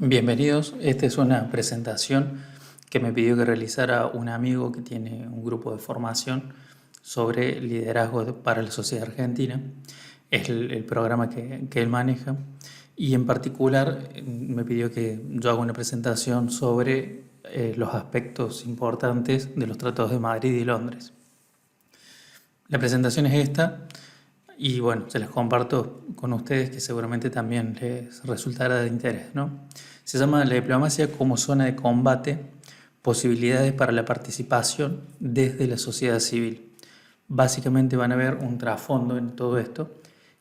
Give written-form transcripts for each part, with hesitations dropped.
Bienvenidos, esta es una presentación que me pidió que realizara un amigo que tiene un grupo de formación sobre para la sociedad argentina. Es el programa que él maneja y en particular me pidió que yo haga una presentación sobre los aspectos importantes de los tratados de Madrid y Londres. La presentación es esta y bueno, se las comparto con ustedes que seguramente también les resultará de interés, ¿no? Se llama La diplomacia como zona de combate, posibilidades para la participación desde la sociedad civil. Básicamente van a ver un trasfondo en todo esto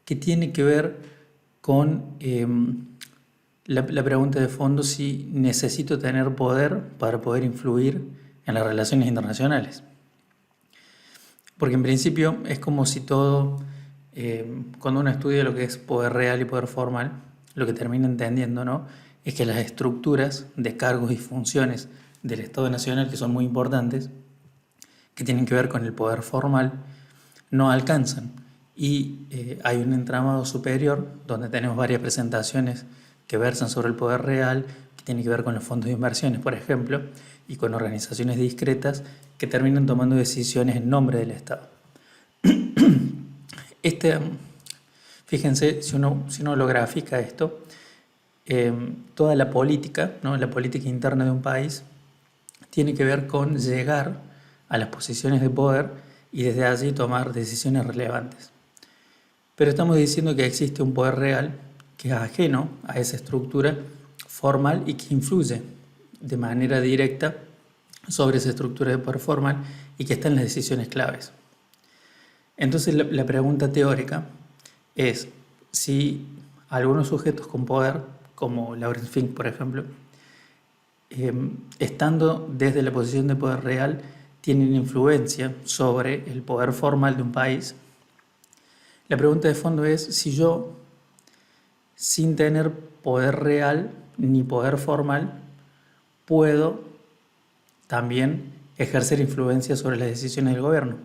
que tiene que ver con la pregunta de fondo si necesito tener poder para poder influir en las relaciones internacionales. Porque en principio es como si todo, cuando uno estudia lo que es poder real y poder formal, lo que termina entendiendo, ¿no?, es que las estructuras de cargos y funciones del Estado Nacional, que son muy importantes, que tienen que ver con el poder formal, no alcanzan. Y hay un entramado superior donde tenemos varias presentaciones que versan sobre el poder real, que tiene que ver con los fondos de inversiones, por ejemplo, y con organizaciones discretas que terminan tomando decisiones en nombre del Estado. Fíjense, si uno lo grafica esto, toda la política, ¿no?, la política interna de un país, tiene que ver con llegar a las posiciones de poder y desde allí tomar decisiones relevantes. Pero estamos diciendo que existe un poder real que es ajeno a esa estructura formal y que influye de manera directa sobre esa estructura de poder formal y que está en las decisiones claves. Entonces la pregunta teórica es si algunos sujetos con poder, como Lawrence Fink, por ejemplo, estando desde la posición de poder real, tienen influencia sobre el poder formal de un país. La pregunta de fondo es si yo, sin tener poder real ni poder formal, puedo también ejercer influencia sobre las decisiones del gobierno.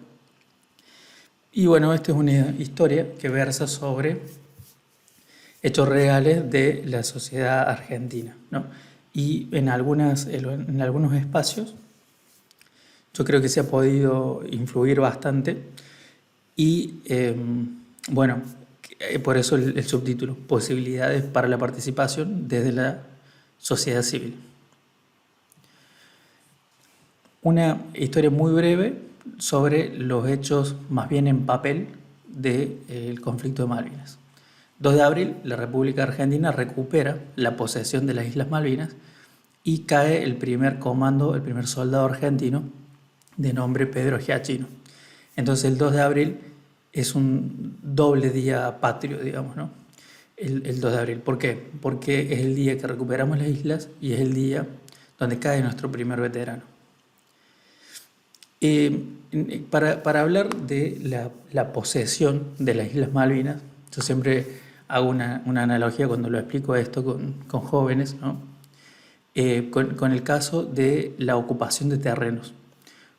Y bueno, esta es una historia que versa sobre hechos reales de la sociedad argentina, ¿no? Y en algunos espacios yo creo que se ha podido influir bastante y bueno, por eso el subtítulo, posibilidades para la participación desde la sociedad civil. Una historia muy breve sobre los hechos más bien en papel del conflicto de Malvinas. 2 de abril, la República Argentina recupera la posesión de las Islas Malvinas y cae el primer comando, el primer soldado argentino de nombre Pedro Giachino. Entonces el 2 de abril es un doble día patrio, digamos, ¿no? El 2 de abril. ¿Por qué? Porque es el día que recuperamos las islas y es el día donde cae nuestro primer veterano. Para hablar de la posesión de las Islas Malvinas, yo siempre hago una analogía cuando lo explico esto con jóvenes, ¿no? Con el caso de la ocupación de terrenos.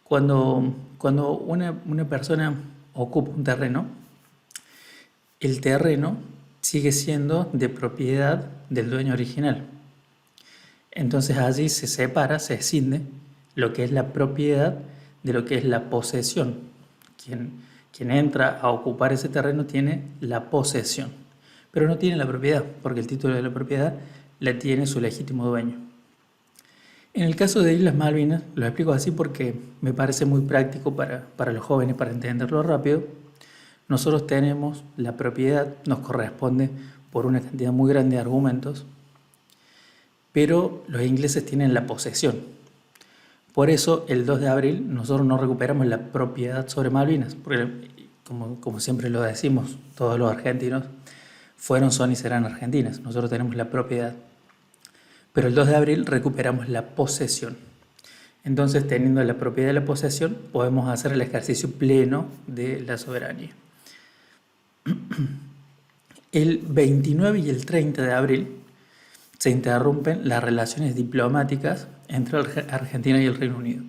Cuando una persona ocupa un terreno, el terreno sigue siendo de propiedad del dueño original. Entonces allí se separa, se escinde lo que es la propiedad de lo que es la posesión. Quien entra a ocupar ese terreno tiene la posesión, pero no tiene la propiedad, porque el título de la propiedad la tiene su legítimo dueño. En el caso de Islas Malvinas, lo explico así porque me parece muy práctico para los jóvenes, para entenderlo rápido. Nosotros tenemos la propiedad, nos corresponde por una cantidad muy grande de argumentos, pero los ingleses tienen la posesión. Por eso, el 2 de abril, nosotros no recuperamos la propiedad sobre Malvinas, porque, como siempre lo decimos, todos los argentinos fueron, son y serán argentinas. Nosotros tenemos la propiedad. Pero el 2 de abril recuperamos la posesión. Entonces, teniendo la propiedad de la posesión, podemos hacer el ejercicio pleno de la soberanía. El 29 y el 30 de abril se interrumpen las relaciones diplomáticas entre Argentina y el Reino Unido.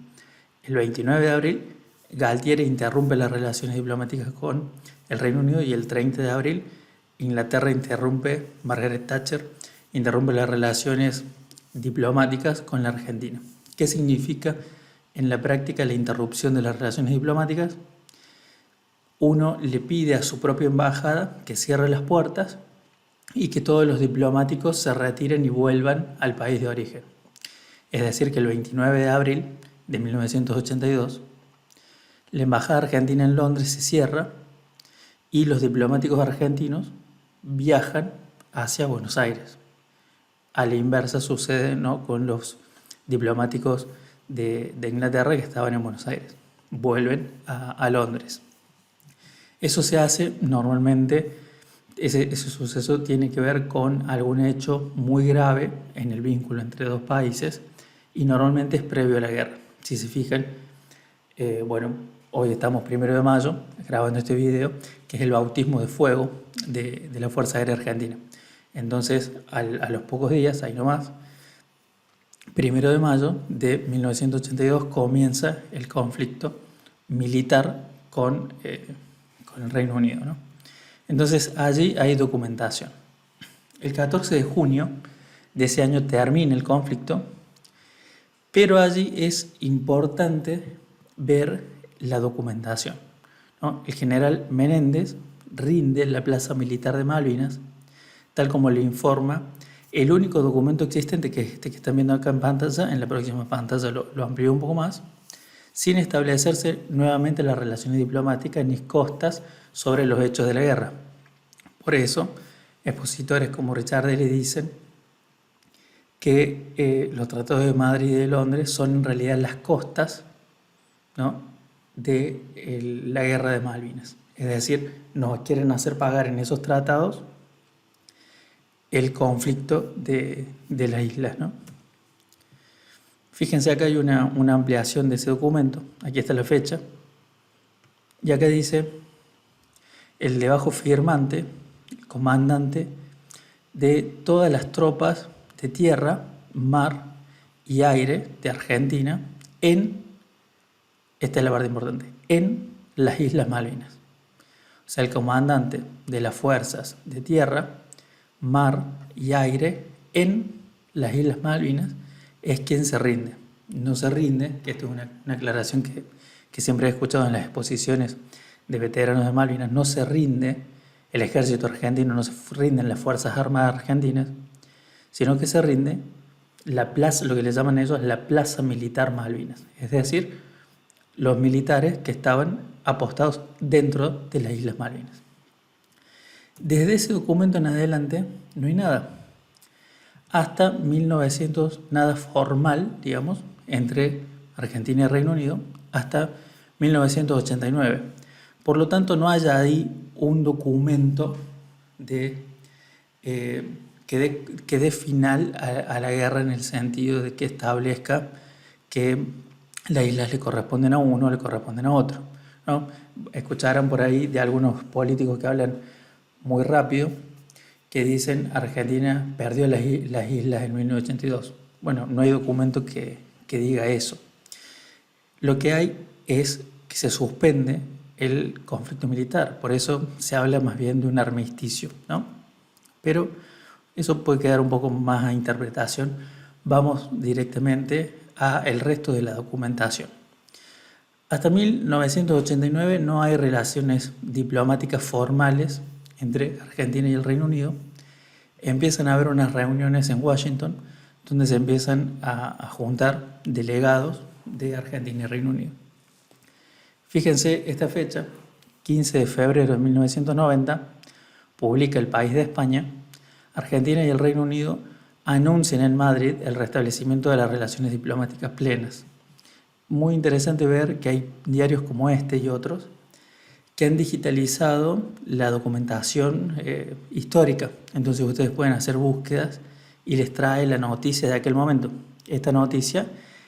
El 29 de abril, Galtieri interrumpe las relaciones diplomáticas con el Reino Unido y el 30 de abril, Inglaterra interrumpe, Margaret Thatcher interrumpe las relaciones diplomáticas con la Argentina. ¿Qué significa en la práctica la interrupción de las relaciones diplomáticas? Uno le pide a su propia embajada que cierre las puertas y que todos los diplomáticos se retiren y vuelvan al país de origen. Es decir, que el 29 de abril de 1982, la embajada argentina en Londres se cierra y los diplomáticos argentinos viajan hacia Buenos Aires. A la inversa sucede, ¿no?, con los diplomáticos de Inglaterra que estaban en Buenos Aires. Vuelven a Londres. Eso se hace normalmente, ese suceso tiene que ver con algún hecho muy grave en el vínculo entre dos países y normalmente es previo a la guerra. Si se fijan, hoy estamos 1 de mayo grabando este video, que es el bautismo de fuego de la Fuerza Aérea Argentina. Entonces, a los pocos días, ahí nomás, 1 de mayo de 1982 comienza el conflicto militar con el Reino Unido, ¿no? Entonces, allí hay documentación. El 14 de junio de ese año termina el conflicto, pero allí es importante ver la documentación, ¿no? El general Menéndez rinde en la Plaza Militar de Malvinas, tal como le informa el único documento existente, que es este que están viendo acá en pantalla. En la próxima pantalla lo amplío un poco más, sin establecerse nuevamente las relaciones diplomáticas ni costas sobre los hechos de la guerra. Por eso, expositores como Richardelli dicen que los tratados de Madrid y de Londres son en realidad las costas, ¿no?, de la guerra de Malvinas. Es decir, nos quieren hacer pagar en esos tratados el conflicto de las islas, ¿no? Fíjense, acá hay una ampliación de ese documento. Aquí está la fecha. Y acá dice: el debajo firmante, el comandante de todas las tropas de tierra, mar y aire de Argentina esta es la parte importante, en las Islas Malvinas. O sea, el comandante de las fuerzas de tierra, mar y aire en las Islas Malvinas es quien se rinde. No se rinde, que esto es una aclaración que siempre he escuchado en las exposiciones de veteranos de Malvinas, no se rinde el ejército argentino, no se rinden las Fuerzas Armadas argentinas, sino que se rinde la plaza, lo que le llaman ellos la Plaza Militar Malvinas, es decir, los militares que estaban apostados dentro de las Islas Malvinas. Desde ese documento en adelante no hay nada. Hasta 1900, nada formal, digamos, entre Argentina y Reino Unido, hasta 1989. Por lo tanto, no hay ahí un documento que dé final a la guerra, en el sentido de que establezca que las islas le corresponden a uno o le corresponden a otro, ¿no? Escucharán por ahí de algunos políticos que hablan muy rápido, que dicen Argentina perdió las islas en 1982. Bueno, no hay documento que diga eso. Lo que hay es que se suspende el conflicto militar, por eso se habla más bien de un armisticio, ¿no? Pero eso puede quedar un poco más a interpretación. Vamos directamente al resto de la documentación. Hasta 1989 no hay relaciones diplomáticas formales entre Argentina y el Reino Unido. Empiezan a haber unas reuniones en Washington donde se empiezan a juntar delegados de Argentina y Reino Unido. Fíjense esta fecha, 15 de febrero de 1990, publica El País de España: Argentina y el Reino Unido anuncian en Madrid el restablecimiento de las relaciones diplomáticas plenas. Muy interesante ver que hay diarios como este y otros que han digitalizado la documentación histórica. Entonces ustedes pueden hacer búsquedas y les trae la noticia de aquel momento. Esta noticia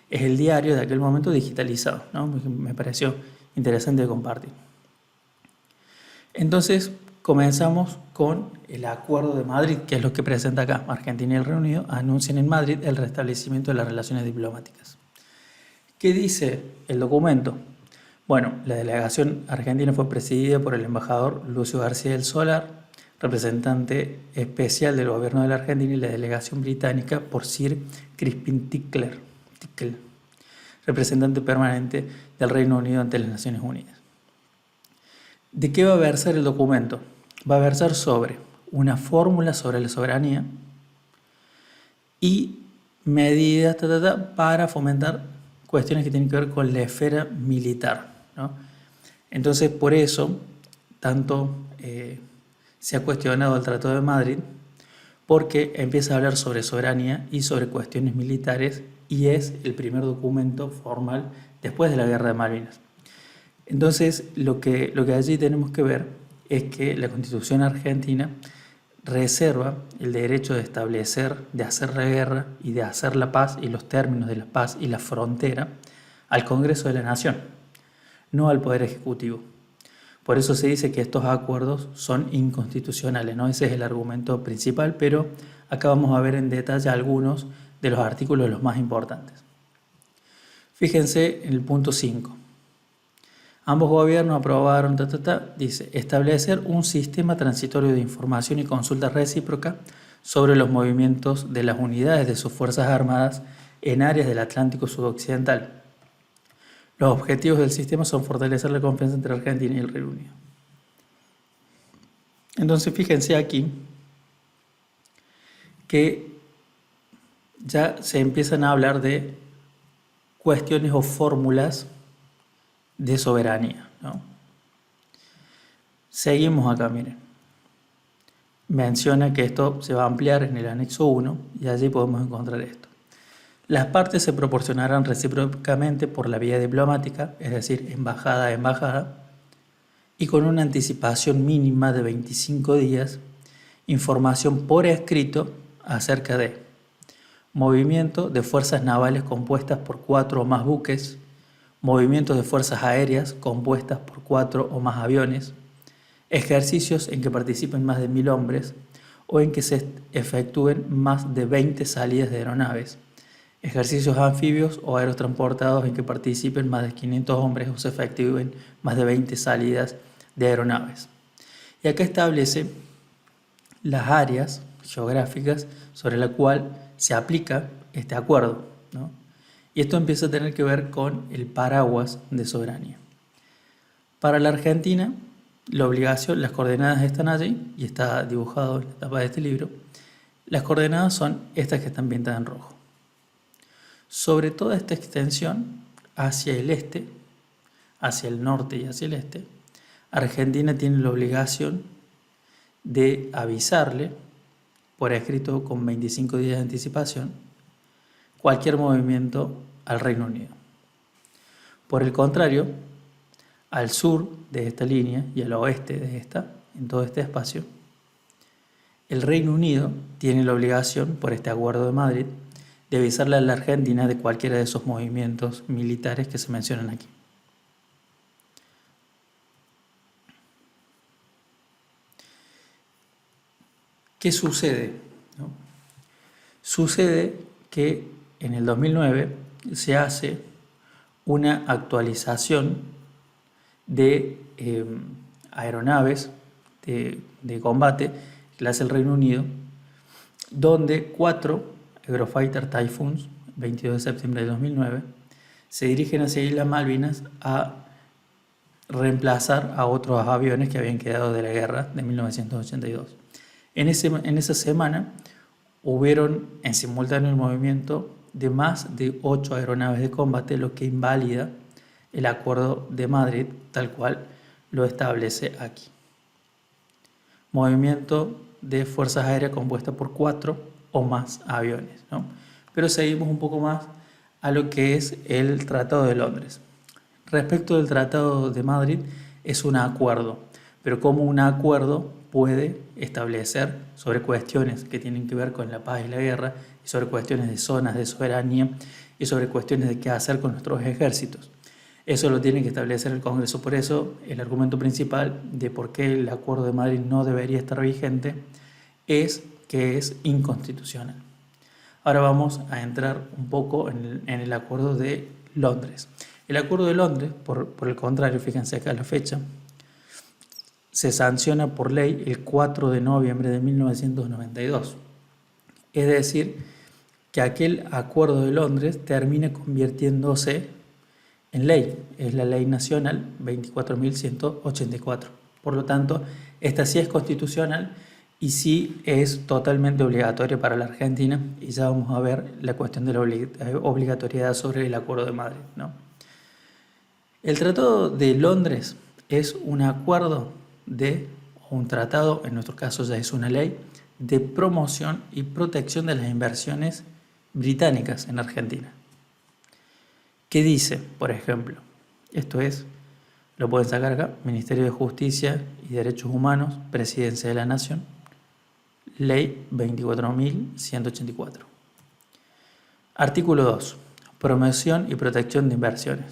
es el diario de aquel momento digitalizado, ¿no? Me pareció interesante de compartir. Entonces comenzamos con el Acuerdo de Madrid, que es lo que presenta acá. Argentina y el Reino Unido anuncian en Madrid el restablecimiento de las relaciones diplomáticas. ¿Qué dice el documento? Bueno, la delegación argentina fue presidida por el embajador Lucio García del Solar, representante especial del gobierno de la Argentina y la delegación británica por Sir Crispin Tickell, representante permanente del Reino Unido ante las Naciones Unidas. ¿De qué va a versar el documento? Va a versar sobre una fórmula sobre la soberanía y medidas para fomentar cuestiones que tienen que ver con la esfera militar, ¿no? Entonces, por eso, tanto se ha cuestionado el Tratado de Madrid, porque empieza a hablar sobre soberanía y sobre cuestiones militares, y es el primer documento formal después de la Guerra de Malvinas. Entonces, lo que allí tenemos que ver es que la Constitución argentina reserva el derecho de establecer, de hacer la guerra y de hacer la paz y los términos de la paz y la frontera al Congreso de la Nación, no al Poder Ejecutivo. Por eso se dice que estos acuerdos son inconstitucionales, ¿no? Ese es el argumento principal, pero acá vamos a ver en detalle algunos de los artículos los más importantes. Fíjense en el punto 5. Ambos gobiernos aprobaron, dice, establecer un sistema transitorio de información y consulta recíproca sobre los movimientos de las unidades de sus Fuerzas Armadas en áreas del Atlántico Sudoccidental. Los objetivos del sistema son fortalecer la confianza entre Argentina y el Reino Unido. Entonces, fíjense aquí que ya se empiezan a hablar de cuestiones o fórmulas de soberanía, ¿no? Seguimos acá, miren. Menciona que esto se va a ampliar en el anexo 1 y allí podemos encontrar esto. Las partes se proporcionarán recíprocamente por la vía diplomática, es decir, embajada a embajada, y con una anticipación mínima de 25 días, información por escrito acerca de movimiento de fuerzas navales compuestas por 4 o más buques, movimientos de fuerzas aéreas compuestas por 4 o más aviones, ejercicios en que participen más de 1000 hombres o en que se efectúen más de 20 salidas de aeronaves, ejercicios anfibios o aerotransportados en que participen más de 500 hombres o se efectúen más de 20 salidas de aeronaves. Y acá establece las áreas geográficas sobre las cuales se aplica este acuerdo, ¿no? Y esto empieza a tener que ver con el paraguas de soberanía. Para la Argentina, la obligación, las coordenadas están allí y está dibujado en la tapa de este libro. Las coordenadas son estas que están pintadas en rojo. Sobre toda esta extensión, hacia el este, hacia el norte y hacia el este, Argentina tiene la obligación de avisarle, por escrito con 25 días de anticipación, cualquier movimiento al Reino Unido. Por el contrario, al sur de esta línea y al oeste de esta, en todo este espacio, el Reino Unido tiene la obligación, por este Acuerdo de Madrid, de avisarle a la Argentina de cualquiera de esos movimientos militares que se mencionan aquí. ¿Qué sucede? ¿No? Sucede que en el 2009 se hace una actualización de aeronaves de combate que la hace el Reino Unido, donde 4 Eurofighter Typhoons, 22 de septiembre de 2009, se dirigen hacia Islas Malvinas a reemplazar a otros aviones que habían quedado de la guerra de 1982. En esa semana hubieron en simultáneo el movimiento de más de 8 aeronaves de combate, lo que invalida el Acuerdo de Madrid tal cual lo establece aquí. Movimiento de fuerzas aéreas compuesta por 4 o más aviones, ¿no? Pero seguimos un poco más a lo que es el Tratado de Londres. Respecto del Tratado de Madrid, es un acuerdo, pero como un acuerdo puede establecer sobre cuestiones que tienen que ver con la paz y la guerra, y sobre cuestiones de zonas de soberanía, y sobre cuestiones de qué hacer con nuestros ejércitos. Eso lo tiene que establecer el Congreso. Por eso, el argumento principal de por qué el Acuerdo de Madrid no debería estar vigente es que es inconstitucional. Ahora vamos a entrar un poco en el Acuerdo de Londres. El Acuerdo de Londres, por el contrario, fíjense acá la fecha, se sanciona por ley el 4 de noviembre de 1992. Es decir, que aquel Acuerdo de Londres termine convirtiéndose en ley. Es la Ley Nacional 24.184. Por lo tanto, esta sí es constitucional y sí es totalmente obligatoria para la Argentina, y ya vamos a ver la cuestión de la obligatoriedad sobre el Acuerdo de Madrid, ¿no? El Tratado de Londres es un acuerdo o un tratado, en nuestro caso ya es una ley, de promoción y protección de las inversiones británicas en Argentina. ¿Qué dice, por ejemplo? Esto es, lo pueden sacar acá, Ministerio de Justicia y Derechos Humanos, Presidencia de la Nación, Ley 24.184. Artículo 2. Promoción y protección de inversiones.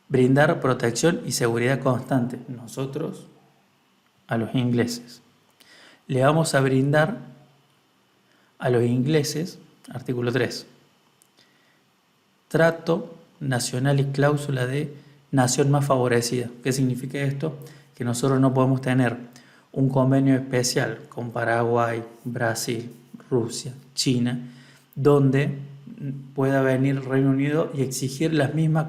Brindar protección y seguridad constante. Nosotros a los ingleses. Le vamos a brindar a los ingleses, artículo 3, trato nacional y cláusula de nación más favorecida. ¿Qué significa esto? Que nosotros no podemos tener un convenio especial con Paraguay, Brasil, Rusia, China, donde pueda venir el Reino Unido y exigir las mismas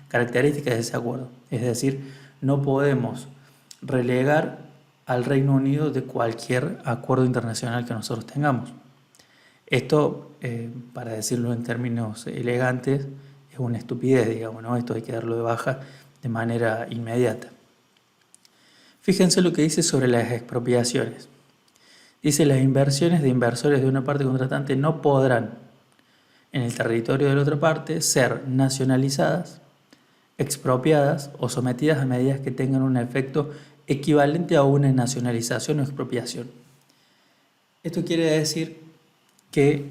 características de ese acuerdo. Es decir, no podemos relegar al Reino Unido de cualquier acuerdo internacional que nosotros tengamos. Esto, para decirlo en términos elegantes, es una estupidez, digamos, ¿no? Esto hay que darlo de baja de manera inmediata. Fíjense lo que dice sobre las expropiaciones. Dice: las inversiones de inversores de una parte contratante no podrán, en el territorio de la otra parte, ser nacionalizadas, expropiadas o sometidas a medidas que tengan un efecto equivalente a una nacionalización o expropiación. Esto quiere decir que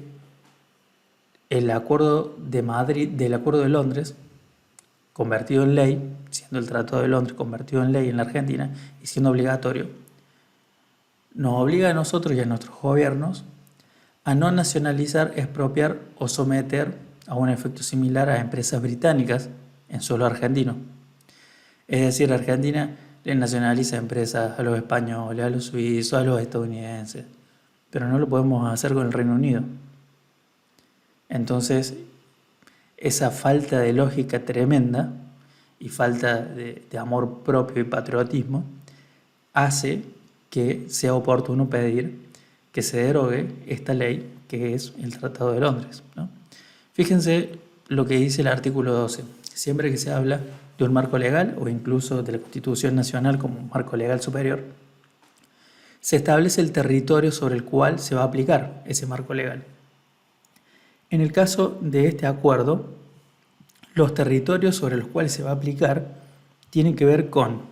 el Acuerdo de Madrid, del Acuerdo de Londres, convertido en ley, siendo el Tratado de Londres convertido en ley en la Argentina y siendo obligatorio, nos obliga a nosotros y a nuestros gobiernos a no nacionalizar, expropiar o someter a un efecto similar a empresas británicas en suelo argentino. Es decir, Argentina le nacionaliza empresas a los españoles, a los suizos, a los estadounidenses, pero no lo podemos hacer con el Reino Unido. Entonces, esa falta de lógica tremenda y falta de amor propio y patriotismo hace que sea oportuno pedir que se derogue esta ley que es el Tratado de Londres, ¿no? Fíjense lo que dice el artículo 12. Siempre que se habla de un marco legal o incluso de la Constitución Nacional como un marco legal superior, se establece el territorio sobre el cual se va a aplicar ese marco legal. En el caso de este acuerdo, los territorios sobre los cuales se va a aplicar tienen que ver con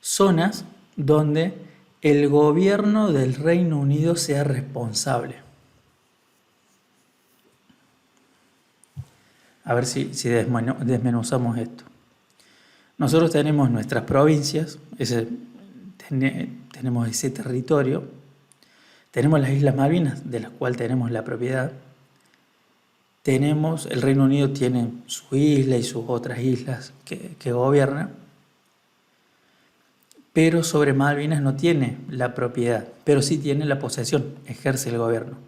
zonas donde el gobierno del Reino Unido sea responsable. A ver si desmenuzamos esto. Nosotros tenemos nuestras provincias, tenemos ese territorio, tenemos las Islas Malvinas, de las cuales tenemos la propiedad, el Reino Unido tiene su isla y sus otras islas que gobierna, pero sobre Malvinas no tiene la propiedad, pero sí tiene la posesión, ejerce el gobierno.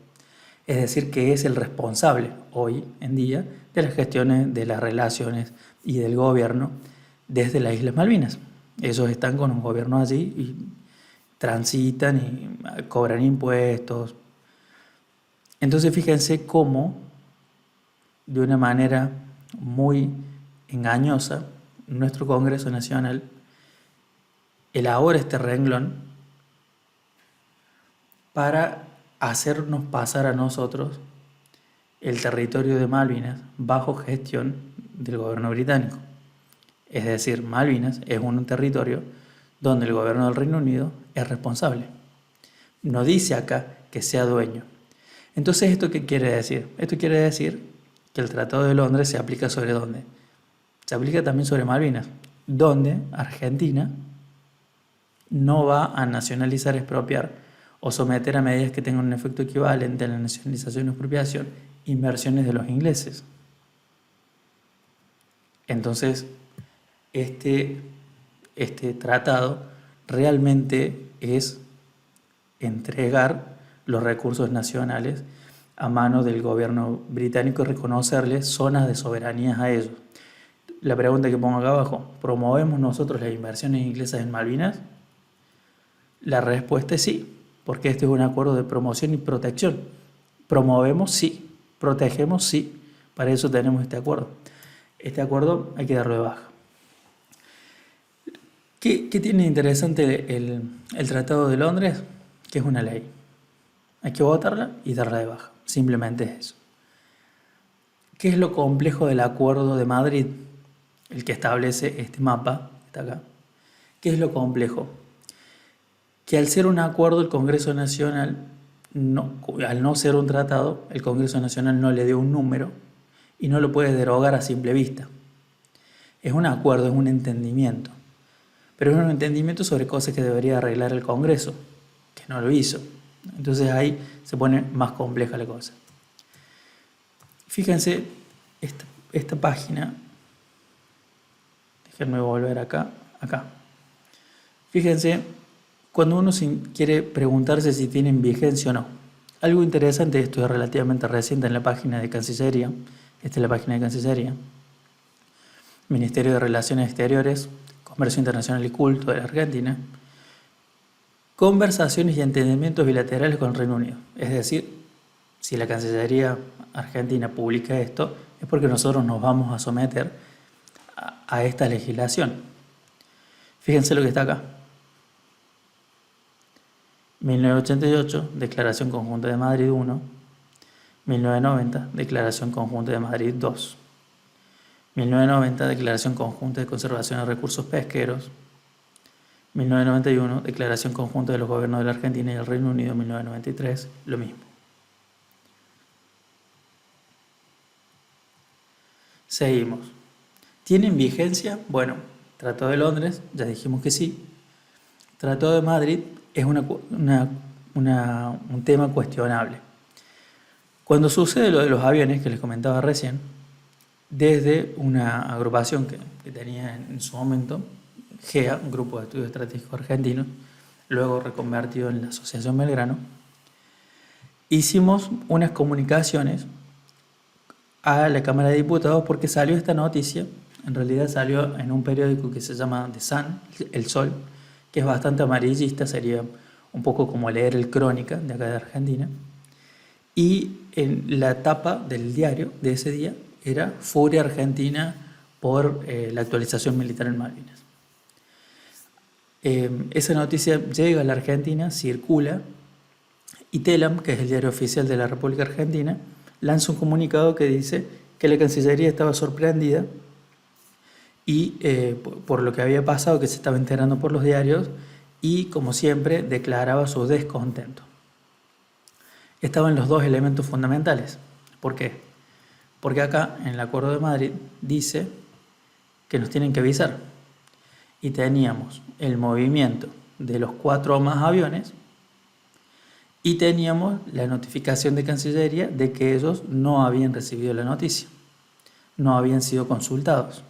Es decir, que es el responsable hoy en día de las gestiones, de las relaciones y del gobierno desde las Islas Malvinas. Ellos están con un gobierno allí y transitan y cobran impuestos. Entonces fíjense cómo, de una manera muy engañosa, nuestro Congreso Nacional elabora este renglón para hacernos pasar a nosotros el territorio de Malvinas bajo gestión del gobierno británico. Es decir, Malvinas es un territorio donde el gobierno del Reino Unido es responsable. No dice acá que sea dueño. Entonces, ¿esto qué quiere decir? Esto quiere decir que el Tratado de Londres se aplica ¿sobre dónde? Se aplica también sobre Malvinas, donde Argentina no va a nacionalizar, expropiar o someter a medidas que tengan un efecto equivalente a la nacionalización o expropiación inversiones de los ingleses. Entonces, este este tratado realmente es entregar los recursos nacionales a mano del gobierno británico y reconocerles zonas de soberanía a ellos. La pregunta que pongo acá abajo, ¿promovemos nosotros las inversiones inglesas en Malvinas? La respuesta es sí, porque este es un acuerdo de promoción y protección. Promovemos sí, protegemos sí, para eso tenemos este acuerdo. Este acuerdo hay que darlo de baja. ¿Qué tiene de interesante el Tratado de Londres? Que es una ley. Hay que votarla y darla de baja. Simplemente es eso. ¿Qué es lo complejo del Acuerdo de Madrid? El que establece este mapa, está acá. ¿Qué es lo complejo? Que al ser un acuerdo, el Congreso Nacional, al no ser un tratado, el Congreso Nacional no le dio un número y no lo puede derogar a simple vista. Es un acuerdo, es un entendimiento. Pero es un entendimiento sobre cosas que debería arreglar el Congreso, que no lo hizo. Entonces ahí se pone más compleja la cosa. Fíjense, esta página, déjenme volver acá. Fíjense, cuando uno quiere preguntarse si tienen vigencia o no. Algo interesante, esto es relativamente reciente en la página de Cancillería. Esta es la página de Cancillería. Ministerio de Relaciones Exteriores, Comercio Internacional y Culto de la Argentina. Conversaciones y entendimientos bilaterales con el Reino Unido. Es decir, si la Cancillería Argentina publica esto, es porque nosotros nos vamos a someter a esta legislación. Fíjense lo que está acá. 1988, Declaración Conjunta de Madrid 1. 1990, Declaración Conjunta de Madrid 2. 1990, Declaración Conjunta de Conservación de Recursos Pesqueros. 1991, Declaración Conjunta de los Gobiernos de la Argentina y el Reino Unido. 1993, lo mismo. Seguimos. ¿Tienen vigencia? Bueno, Tratado de Londres, ya dijimos que sí. Tratado de Madrid es un tema cuestionable. Cuando sucede lo de los aviones, que les comentaba recién, desde una agrupación que tenía en su momento, GEA, un Grupo de Estudios Estratégicos Argentinos, luego reconvertido en la Asociación Belgrano, hicimos unas comunicaciones a la Cámara de Diputados porque salió esta noticia. En realidad salió en un periódico que se llama The Sun, El Sol, que es bastante amarillista, sería un poco como leer el Crónica de acá de Argentina. Y en la tapa del diario de ese día era Furia Argentina por la actualización militar en Malvinas. Esa noticia llega a la Argentina, circula, y Telam, que es el diario oficial de la República Argentina, lanza un comunicado que dice que la Cancillería estaba sorprendida y por lo que había pasado, que se estaba enterando por los diarios, y como siempre declaraba su descontento. Estaban los dos elementos fundamentales. ¿Por qué? Porque acá en el Acuerdo de Madrid dice que nos tienen que avisar. Y teníamos el movimiento de los 4 más aviones y teníamos la notificación de Cancillería de que ellos no habían recibido la noticia, no habían sido consultados.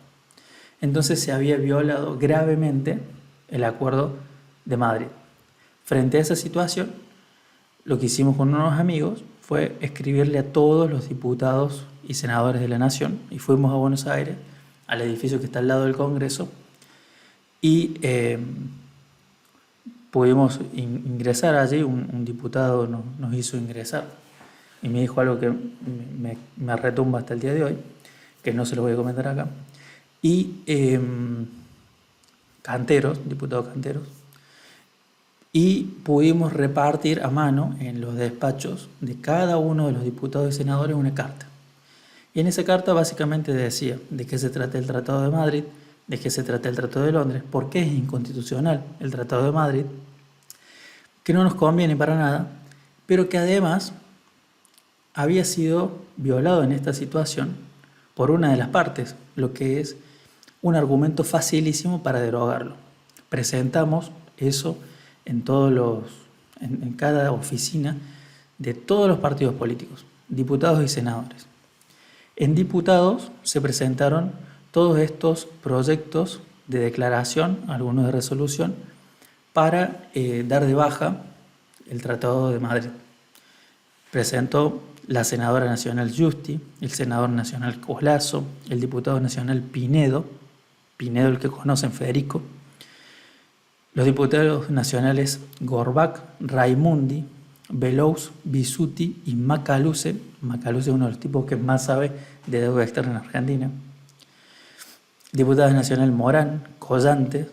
Entonces se había violado gravemente el Acuerdo de Madrid. Frente a esa situación, lo que hicimos con unos amigos fue escribirle a todos los diputados y senadores de la Nación y fuimos a Buenos Aires, al edificio que está al lado del Congreso, y pudimos ingresar allí. Un diputado nos hizo ingresar y me dijo algo que me retumba hasta el día de hoy, que no se lo voy a comentar acá. Y diputados Canteros, y pudimos repartir a mano en los despachos de cada uno de los diputados y senadores una carta. Y en esa carta básicamente decía de qué se trata el Tratado de Madrid, de qué se trata el Tratado de Londres, por qué es inconstitucional el Tratado de Madrid, que no nos conviene para nada, pero que además había sido violado en esta situación por una de las partes, lo que es un argumento facilísimo para derogarlo. Presentamos eso en cada oficina de todos los partidos políticos, diputados y senadores. En diputados se presentaron todos estos proyectos de declaración, algunos de resolución, para dar de baja el Tratado de Madrid. Presentó la senadora nacional Justi, el senador nacional Collazo, el diputado nacional Pinedo el que conocen, Federico, los diputados nacionales Gorbach, Raimundi, Belous, Bisuti y Macaluce. Macaluce es uno de los tipos que más sabe de deuda externa en Argentina. Diputado nacional Morán, Collante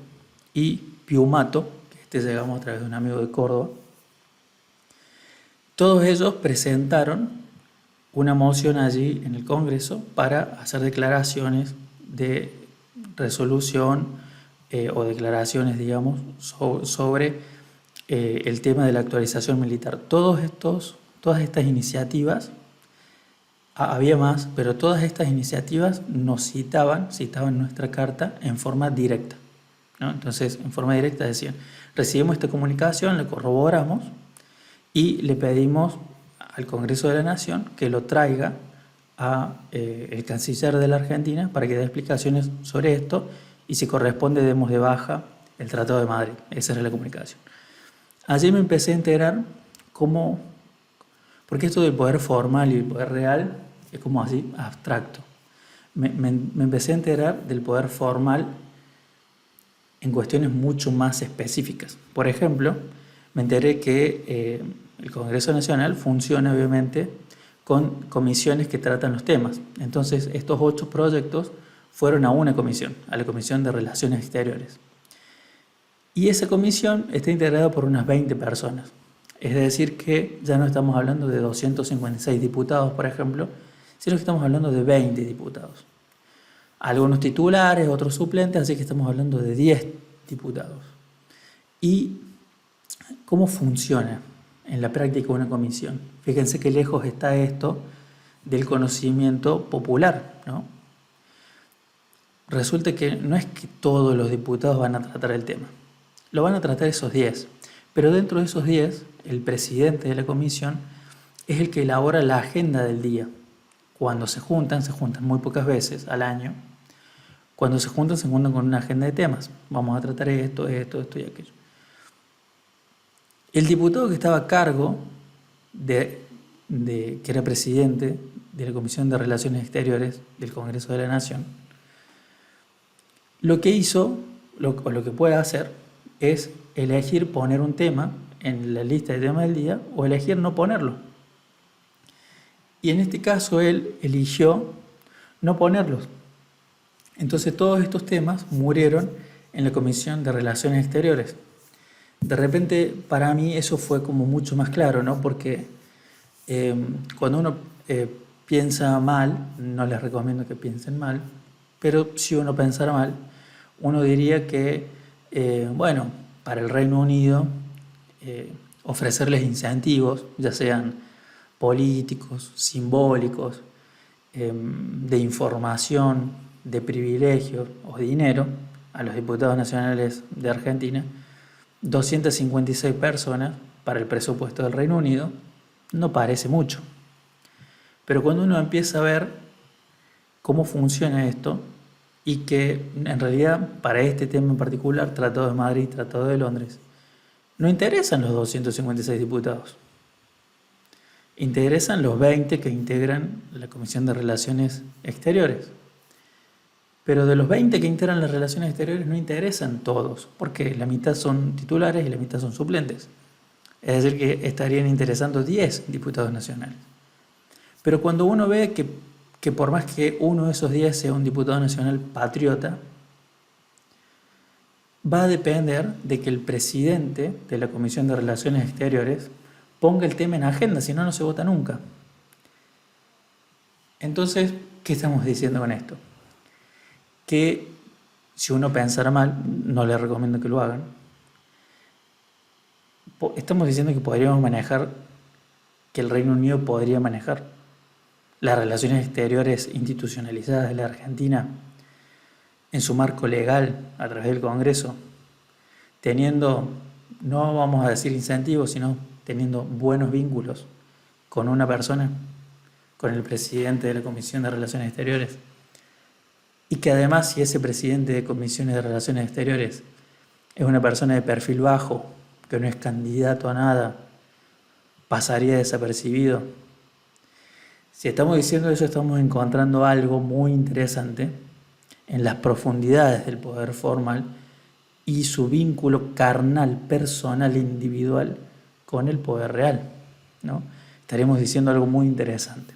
y Piumato, que llegamos a través de un amigo de Córdoba. Todos ellos presentaron una moción allí en el Congreso para hacer declaraciones de resolución o declaraciones, digamos, sobre el tema de la actualización militar. Todas estas iniciativas, había más, pero todas estas iniciativas nos citaban nuestra carta en forma directa, ¿no? Entonces, en forma directa decían, recibimos esta comunicación, la corroboramos y le pedimos al Congreso de la Nación que lo traiga a el canciller de la Argentina para que dé explicaciones sobre esto y si corresponde demos de baja el Tratado de Madrid. Esa era la comunicación. Allí me empecé a enterar cómo, porque esto del poder formal y el poder real es como así abstracto. Me empecé a enterar del poder formal en cuestiones mucho más específicas. Por ejemplo, me enteré que el Congreso Nacional funciona obviamente con comisiones que tratan los temas. Entonces, estos 8 proyectos fueron a una comisión, a la Comisión de Relaciones Exteriores. Y esa comisión está integrada por unas 20 personas. Es decir, que ya no estamos hablando de 256 diputados, por ejemplo, sino que estamos hablando de 20 diputados. Algunos titulares, otros suplentes, así que estamos hablando de 10 diputados. ¿Y cómo funciona en la práctica una comisión? Fíjense qué lejos está esto del conocimiento popular, ¿no? Resulta que no es que todos los diputados van a tratar el tema. Lo van a tratar esos 10. Pero dentro de esos 10, el presidente de la comisión es el que elabora la agenda del día. Cuando se juntan muy pocas veces al año. Cuando se juntan con una agenda de temas. Vamos a tratar esto y aquello. El diputado que estaba a cargo que era presidente de la Comisión de Relaciones Exteriores del Congreso de la Nación, lo que hizo, o lo que puede hacer, es elegir poner un tema en la lista de temas del día o elegir no ponerlo. Y en este caso él eligió no ponerlos. Entonces todos estos temas murieron en la Comisión de Relaciones Exteriores. De repente para mí eso fue como mucho más claro, ¿no? Porque cuando uno piensa mal, no les recomiendo que piensen mal, pero si uno pensara mal, uno diría que, bueno, para el Reino Unido ofrecerles incentivos, ya sean políticos, simbólicos, de información, de privilegios o dinero a los diputados nacionales de Argentina, 256 personas para el presupuesto del Reino Unido no parece mucho. Pero cuando uno empieza a ver cómo funciona esto y que en realidad para este tema en particular, Tratado de Madrid, Tratado de Londres, no interesan los 256 diputados. Interesan los 20 que integran la Comisión de Relaciones Exteriores. Pero de los 20 que integran las relaciones exteriores no interesan todos, porque la mitad son titulares y la mitad son suplentes. Es decir, que estarían interesando 10 diputados nacionales. Pero cuando uno ve que por más que uno de esos 10 sea un diputado nacional patriota, va a depender de que el presidente de la Comisión de Relaciones Exteriores ponga el tema en agenda, si no, no se vota nunca. Entonces, ¿qué estamos diciendo con esto? Que si uno pensara mal, no les recomiendo que lo hagan, estamos diciendo que podríamos manejar, que el Reino Unido podría manejar las relaciones exteriores institucionalizadas de la Argentina en su marco legal a través del Congreso, teniendo, no vamos a decir incentivos, sino teniendo buenos vínculos con una persona, con el presidente de la Comisión de Relaciones Exteriores, y que además si ese presidente de comisiones de relaciones exteriores es una persona de perfil bajo, que no es candidato a nada, pasaría desapercibido. Si estamos diciendo eso, estamos encontrando algo muy interesante en las profundidades del poder formal y su vínculo carnal, personal, individual con el poder real, ¿no? Estaremos diciendo algo muy interesante.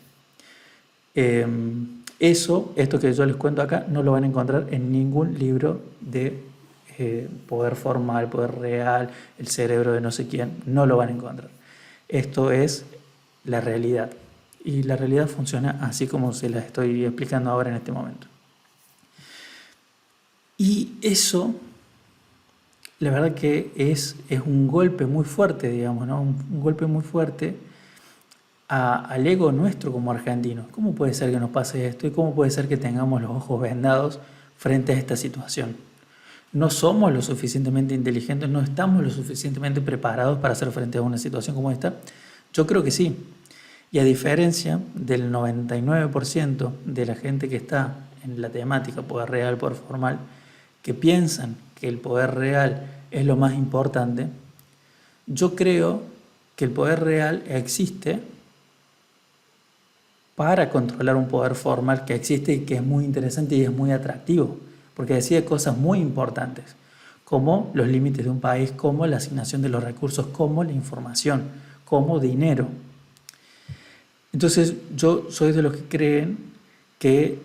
Esto que yo les cuento acá, no lo van a encontrar en ningún libro de poder formal, poder real, el cerebro de no sé quién, no lo van a encontrar. Esto es la realidad. Y la realidad funciona así como se la estoy explicando ahora en este momento. Y eso, la verdad que es un golpe muy fuerte, digamos, ¿no? Un golpe muy fuerte al ego nuestro como argentinos. ¿Cómo puede ser que nos pase esto? ¿Y cómo puede ser que tengamos los ojos vendados frente a esta situación? No somos lo suficientemente inteligentes, no estamos lo suficientemente preparados para hacer frente a una situación como esta. Yo creo que sí. Y a diferencia del 99% de la gente que está en la temática poder real, poder formal, que piensan que el poder real es lo más importante, yo creo que el poder real existe para controlar un poder formal que existe y que es muy interesante y es muy atractivo, porque decide cosas muy importantes, como los límites de un país, como la asignación de los recursos, como la información, como dinero. Entonces yo soy de los que creen que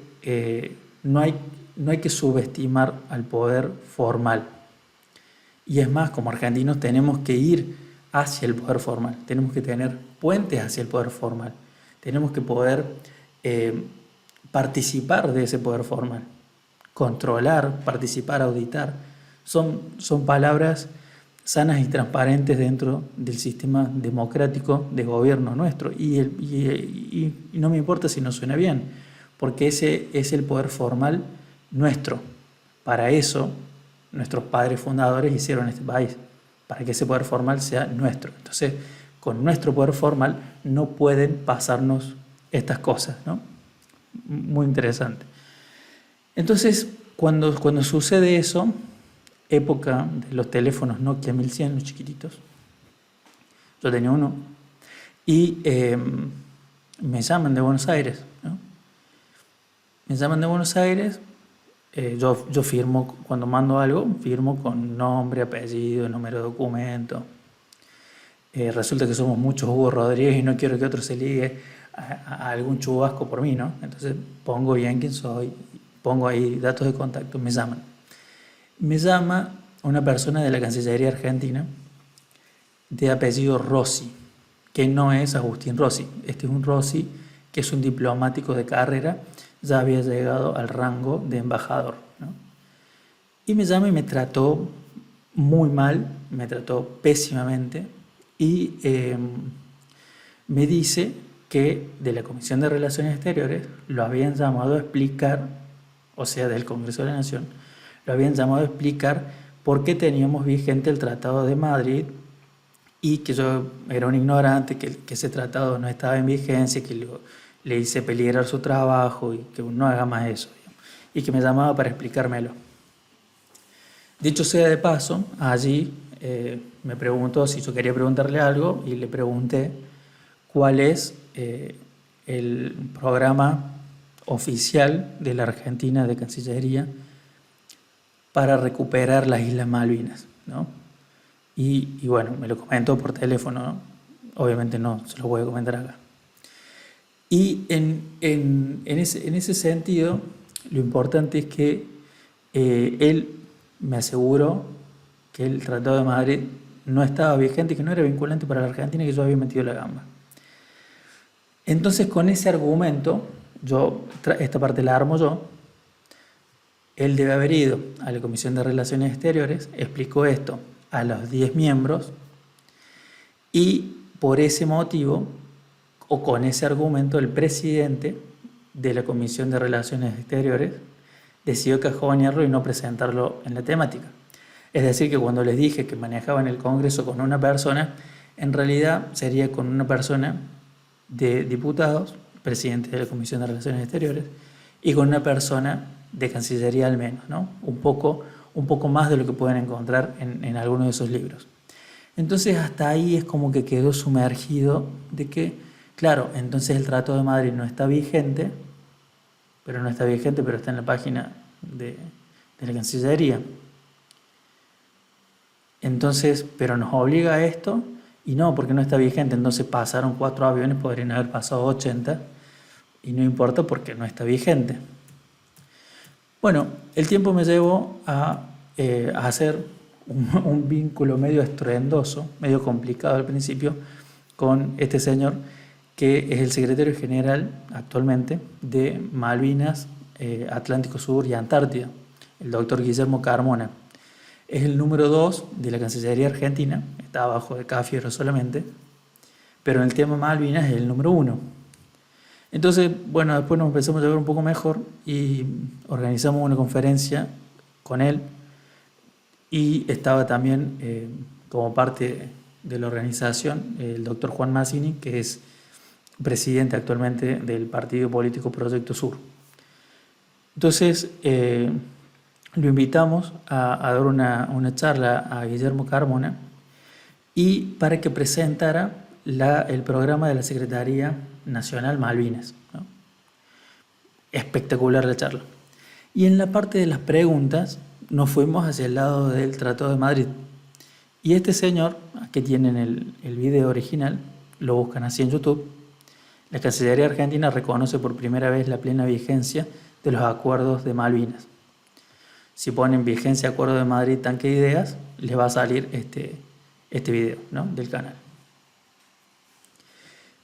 no hay que subestimar al poder formal. Y es más, como argentinos tenemos que ir hacia el poder formal, tenemos que tener puentes hacia el poder formal, tenemos que poder participar de ese poder formal, controlar, participar, auditar. Son palabras sanas y transparentes dentro del sistema democrático de gobierno nuestro. Y no me importa si no suena bien, porque ese es el poder formal nuestro. Para eso nuestros padres fundadores hicieron este país, para que ese poder formal sea nuestro. Entonces, con nuestro poder formal no pueden pasarnos estas cosas, ¿no? Muy interesante. Entonces, cuando sucede eso, época de los teléfonos Nokia 1100, los chiquititos, yo tenía uno, y me llaman de Buenos Aires, ¿no? Me llaman de Buenos Aires, yo firmo, cuando mando algo, firmo con nombre, apellido, número de documento. Resulta que somos muchos Hugo Rodríguez y no quiero que otro se ligue a algún chubasco por mí, ¿no? Entonces pongo bien quién soy, pongo ahí datos de contacto, me llaman. Me llama una persona de la Cancillería Argentina de apellido Rossi, que no es Agustín Rossi. Este es un Rossi que es un diplomático de carrera, ya había llegado al rango de embajador, ¿no? Y me llama y me trató muy mal, me trató pésimamente y me dice que de la Comisión de Relaciones Exteriores lo habían llamado a explicar, o sea, del Congreso de la Nación, lo habían llamado a explicar por qué teníamos vigente el Tratado de Madrid y que yo era un ignorante, que ese tratado no estaba en vigencia, que le hice peligrar su trabajo y que no haga más eso, y que me llamaba para explicármelo. Dicho sea de paso, allí me preguntó si yo quería preguntarle algo y le pregunté cuál es el programa oficial de la Argentina de Cancillería para recuperar las Islas Malvinas, ¿no? Y bueno, me lo comentó por teléfono, ¿no? Obviamente no se lo voy a comentar acá. Y en ese sentido, lo importante es que él me aseguró que el Tratado de Madrid no estaba vigente y que no era vinculante para la Argentina y que yo había metido la gamba. Entonces, con ese argumento, esta parte la armo yo, él debe haber ido a la Comisión de Relaciones Exteriores, explicó esto a los 10 miembros y por ese motivo, o con ese argumento, el presidente de la Comisión de Relaciones Exteriores decidió cajonearlo y no presentarlo en la temática. Es decir, que cuando les dije que manejaban el Congreso con una persona, en realidad sería con una persona de diputados, presidente de la Comisión de Relaciones Exteriores, y con una persona de Cancillería al menos, ¿no? Un poco más de lo que pueden encontrar en algunos de esos libros. Entonces hasta ahí es como que quedó sumergido de que, claro, entonces el Tratado de Madrid no está vigente, pero está en la página de la Cancillería. Entonces, pero nos obliga a esto, y no, porque no está vigente. Entonces pasaron 4 aviones, podrían haber pasado 80, y no importa porque no está vigente. Bueno, el tiempo me llevó a hacer un vínculo medio estruendoso, medio complicado al principio, con este señor que es el secretario general actualmente de Malvinas, Atlántico Sur y Antártida, el doctor Guillermo Carmona. Es el número 2 de la Cancillería Argentina, está abajo de Cafiero solamente, pero en el tema Malvinas es el número 1. Entonces, bueno, después nos empezamos a llevar un poco mejor y organizamos una conferencia con él, y estaba también como parte de la organización el doctor Juan Mazzini, que es presidente actualmente del partido político Proyecto Sur. Entonces, lo invitamos a dar una charla a Guillermo Carmona, y para que presentara el programa de la Secretaría Nacional Malvinas, ¿no? Espectacular la charla. Y en la parte de las preguntas nos fuimos hacia el lado del Tratado de Madrid. Y este señor, que tienen el video original, lo buscan así en YouTube, la Cancillería Argentina reconoce por primera vez la plena vigencia de los acuerdos de Malvinas. Si ponen vigencia Acuerdo de Madrid Tanque de Ideas, les va a salir este video, ¿no?, del canal.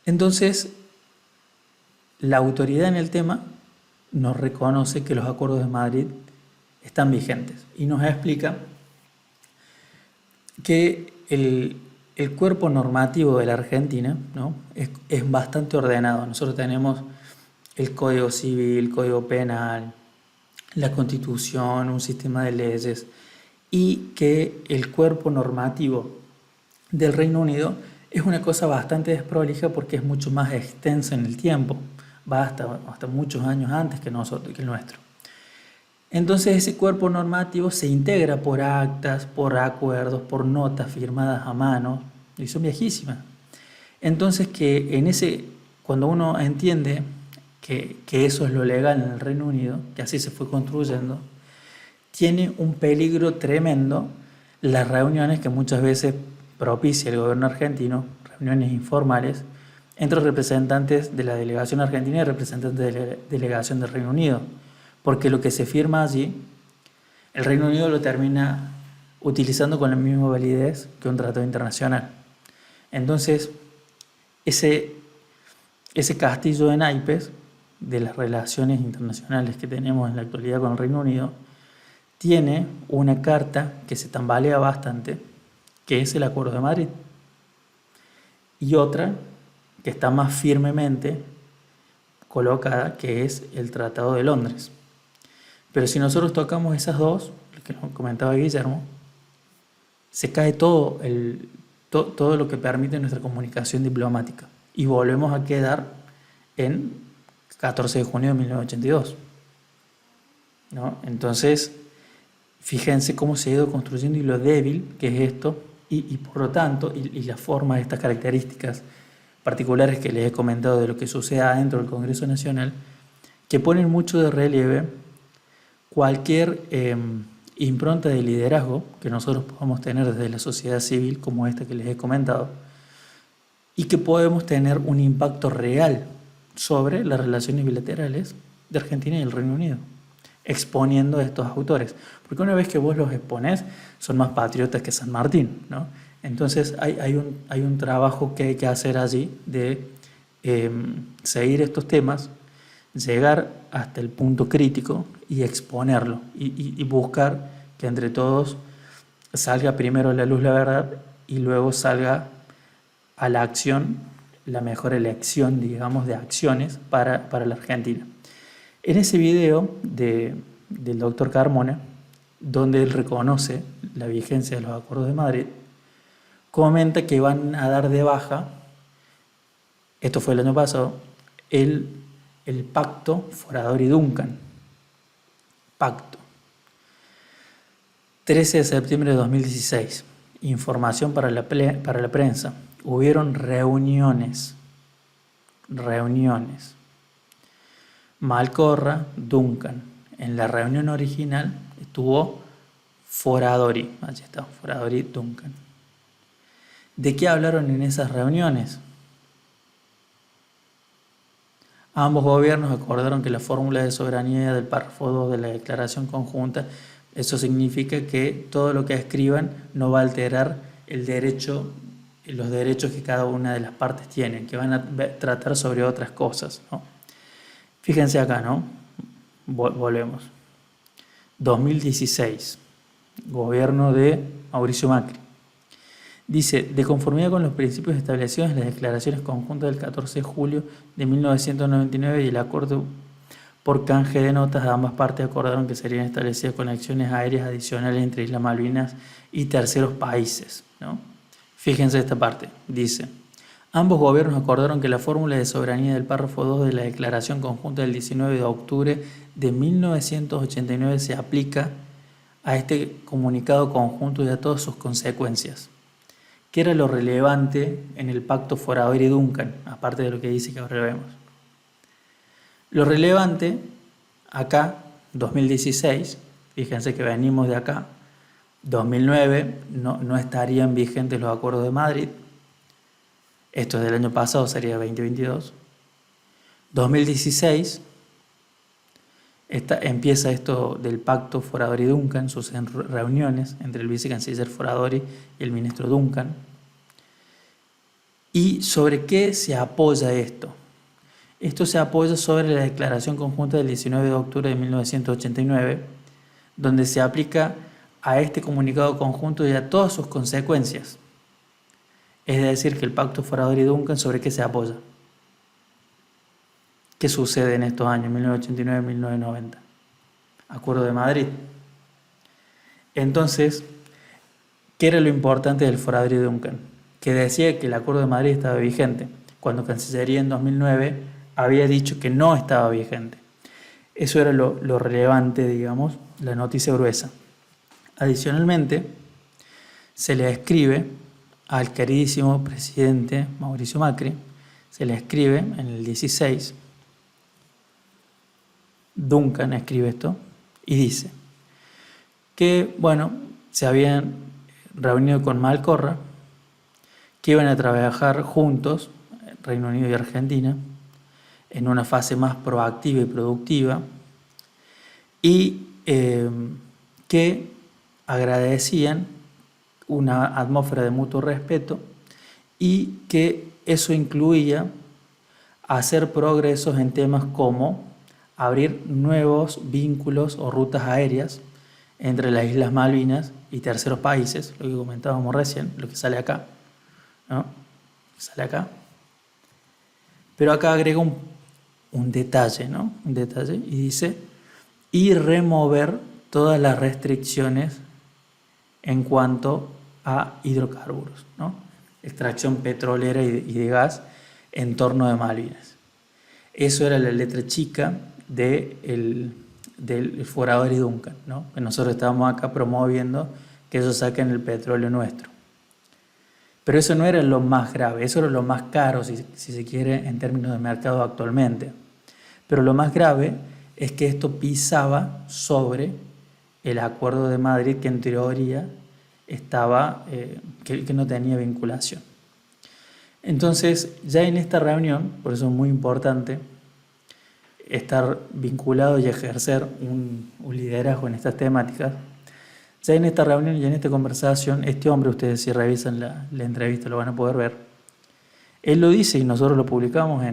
Entonces, la autoridad en el tema nos reconoce que los acuerdos de Madrid están vigentes y nos explica que el cuerpo normativo de la Argentina, ¿no?, es bastante ordenado. Nosotros tenemos el Código Civil, el Código Penal, la Constitución, un sistema de leyes, y que el cuerpo normativo del Reino Unido es una cosa bastante desprolija porque es mucho más extensa en el tiempo, va hasta muchos años antes que el nuestro. Entonces ese cuerpo normativo se integra por actas, por acuerdos, por notas firmadas a mano, y son viejísimas. Entonces cuando uno entiende que eso es lo legal en el Reino Unido, que así se fue construyendo, tiene un peligro tremendo las reuniones que muchas veces propicia el gobierno argentino, reuniones informales, entre representantes de la delegación argentina y representantes de la delegación del Reino Unido. Porque lo que se firma allí, el Reino Unido lo termina utilizando con la misma validez que un tratado internacional. Entonces, ese castillo de naipes de las relaciones internacionales que tenemos en la actualidad con el Reino Unido tiene una carta que se tambalea bastante, que es el Acuerdo de Madrid, y otra que está más firmemente colocada, que es el Tratado de Londres. Pero si nosotros tocamos esas dos, lo que nos comentaba Guillermo, se cae todo lo que permite nuestra comunicación diplomática y volvemos a quedar en 14 de junio de 1982, ¿no? Entonces, fíjense cómo se ha ido construyendo y lo débil que es esto, y por lo tanto, y la forma de estas características particulares que les he comentado de lo que sucede adentro del Congreso Nacional, que ponen mucho de relieve cualquier impronta de liderazgo que nosotros podamos tener desde la sociedad civil, como esta que les he comentado, y que podemos tener un impacto real sobre las relaciones bilaterales de Argentina y el Reino Unido, exponiendo a estos autores. Porque una vez que vos los exponés, son más patriotas que San Martín, ¿no? Entonces hay un trabajo que hay que hacer allí de seguir estos temas, llegar hasta el punto crítico y exponerlo y buscar que entre todos salga primero a la luz la verdad y luego salga a la acción la mejor elección, digamos, de acciones para la Argentina. En ese video del doctor Carmona, donde él reconoce la vigencia de los acuerdos de Madrid, comenta que van a dar de baja, esto fue el año pasado, el pacto Forador y Duncan. Pacto. 13 de septiembre de 2016. Información para la prensa. Hubieron reuniones. Malcorra, Duncan. En la reunión original estuvo Foradori. Allí está, Foradori, Duncan. ¿De qué hablaron en esas reuniones? Ambos gobiernos acordaron que la fórmula de soberanía del párrafo 2 de la declaración conjunta, eso significa que todo lo que escriban no va a alterar los derechos que cada una de las partes tienen, que van a tratar sobre otras cosas, ¿no? Fíjense acá, ¿no? Volvemos. 2016, gobierno de Mauricio Macri. Dice, de conformidad con los principios establecidos en las declaraciones conjuntas del 14 de julio de 1999 y el acuerdo por canje de notas, ambas partes acordaron que serían establecidas conexiones aéreas adicionales entre Islas Malvinas y terceros países, ¿no? Fíjense esta parte, dice, ambos gobiernos acordaron que la fórmula de soberanía del párrafo 2 de la declaración conjunta del 19 de octubre de 1989 se aplica a este comunicado conjunto y a todas sus consecuencias. ¿Qué era lo relevante en el pacto Foradori-Duncan? Aparte de lo que dice que ahora vemos. Lo relevante, acá, 2016, fíjense que venimos de acá, 2009 no estarían vigentes los acuerdos de Madrid, esto es del año pasado, sería 2022. 2016, empieza esto del pacto Foradori-Duncan, sus reuniones entre el vicecanciller Foradori y el ministro Duncan. ¿Y sobre qué se apoya esto? Esto se apoya sobre la declaración conjunta del 19 de octubre de 1989, donde se aplica a este comunicado conjunto y a todas sus consecuencias. Es decir, que el pacto Foradori-Duncan, ¿sobre qué se apoya? ¿Qué sucede en estos años, 1989-1990? Acuerdo de Madrid. Entonces, ¿qué era lo importante del Foradori-Duncan? Que decía que el Acuerdo de Madrid estaba vigente, cuando Cancillería en 2009 había dicho que no estaba vigente. Eso era lo relevante, digamos, la noticia gruesa. Adicionalmente, se le escribe al queridísimo presidente Mauricio Macri, se le escribe en el 16, Duncan escribe esto y dice que, bueno, se habían reunido con Malcorra, que iban a trabajar juntos, Reino Unido y Argentina, en una fase más proactiva y productiva, y que agradecían una atmósfera de mutuo respeto y que eso incluía hacer progresos en temas como abrir nuevos vínculos o rutas aéreas entre las Islas Malvinas y terceros países, lo que comentábamos recién, lo que sale acá, ¿no? Sale acá. Pero acá agrega un detalle, ¿no? Un detalle y dice, y remover todas las restricciones en cuanto a hidrocarburos, ¿no? Extracción petrolera y de gas en torno de Malvinas. Eso era la letra chica del Foradori-Duncan, ¿no? Que nosotros estábamos acá promoviendo que ellos saquen el petróleo nuestro. Pero eso no era lo más grave, eso era lo más caro, si se quiere, en términos de mercado actualmente. Pero lo más grave es que esto pisaba sobre el Acuerdo de Madrid, que en teoría estaba, que no tenía vinculación. Entonces, ya en esta reunión, por eso es muy importante estar vinculado y ejercer un liderazgo en estas temáticas, ya en esta reunión y en esta conversación, este hombre, ustedes si revisan la entrevista lo van a poder ver, él lo dice y nosotros lo publicamos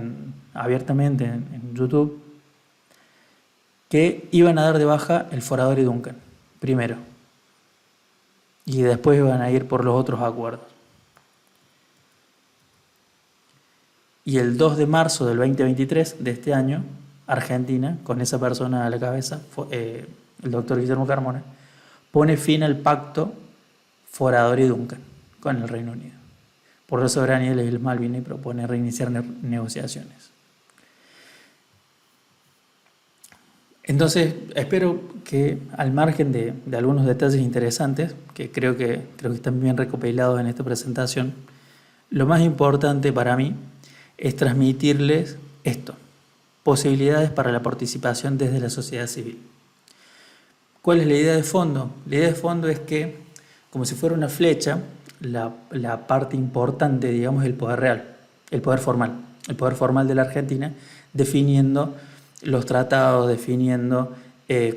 abiertamente en YouTube, que iban a dar de baja el Foradori-Duncan, primero, y después iban a ir por los otros acuerdos. Y el 2 de marzo del 2023 de este año, Argentina, con esa persona a la cabeza, el doctor Guillermo Carmona, pone fin al pacto Foradori-Duncan con el Reino Unido por la soberanía de las Islas Malvinas y propone reiniciar negociaciones. Entonces, espero que al margen de algunos detalles interesantes, que creo que están bien recopilados en esta presentación, lo más importante para mí es transmitirles esto, posibilidades para la participación desde la sociedad civil. ¿Cuál es la idea de fondo? La idea de fondo es que, como si fuera una flecha, la parte importante, digamos, es el poder real, el poder formal de la Argentina, definiendo los tratados, definiendo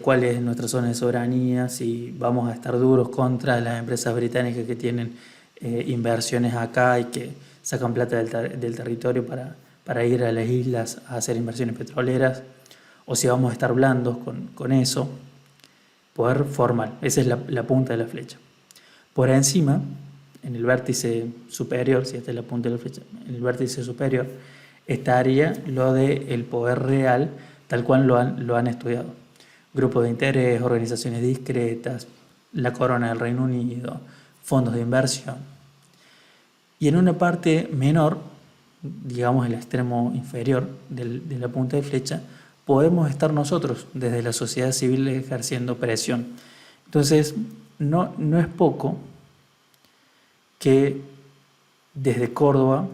cuál es nuestra zona de soberanía, si vamos a estar duros contra las empresas británicas que tienen inversiones acá y que sacan plata del territorio para ir a las islas a hacer inversiones petroleras, o si vamos a estar blandos con eso. Poder formal, esa es la punta de la flecha. Por encima, en el vértice superior, si esta es la punta de la flecha, en el vértice superior estaría lo del poder real, tal cual lo han estudiado. Grupos de interés, organizaciones discretas, la corona del Reino Unido, fondos de inversión. Y en una parte menor, digamos el extremo inferior de la punta de flecha, podemos estar nosotros desde la sociedad civil ejerciendo presión. Entonces, no es poco que desde Córdoba,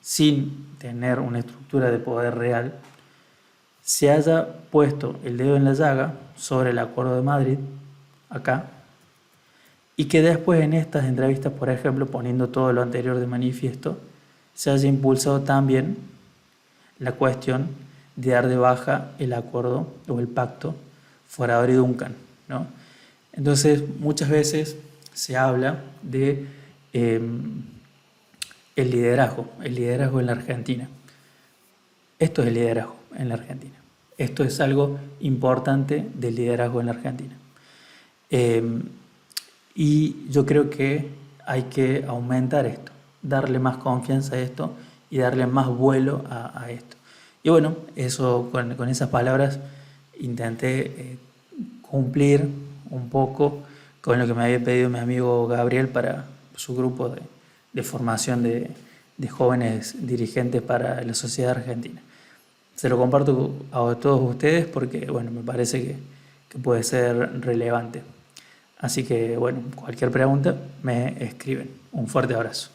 sin tener una estructura de poder real, se haya puesto el dedo en la llaga sobre el Acuerdo de Madrid, acá, y que después en estas entrevistas, por ejemplo, poniendo todo lo anterior de manifiesto, se haya impulsado también la cuestión de dar de baja el acuerdo o el pacto Forador y Duncan, ¿no? Entonces, muchas veces se habla de el liderazgo en la Argentina. Esto es el liderazgo en la Argentina. Esto es algo importante del liderazgo en la Argentina. Y yo creo que hay que aumentar esto, darle más confianza a esto y darle más vuelo a esto. Y bueno, eso con esas palabras intenté cumplir un poco con lo que me había pedido mi amigo Gabriel para su grupo de formación de jóvenes dirigentes para la sociedad argentina. Se lo comparto a todos ustedes porque bueno, me parece que puede ser relevante. Así que bueno, cualquier pregunta me escriben. Un fuerte abrazo.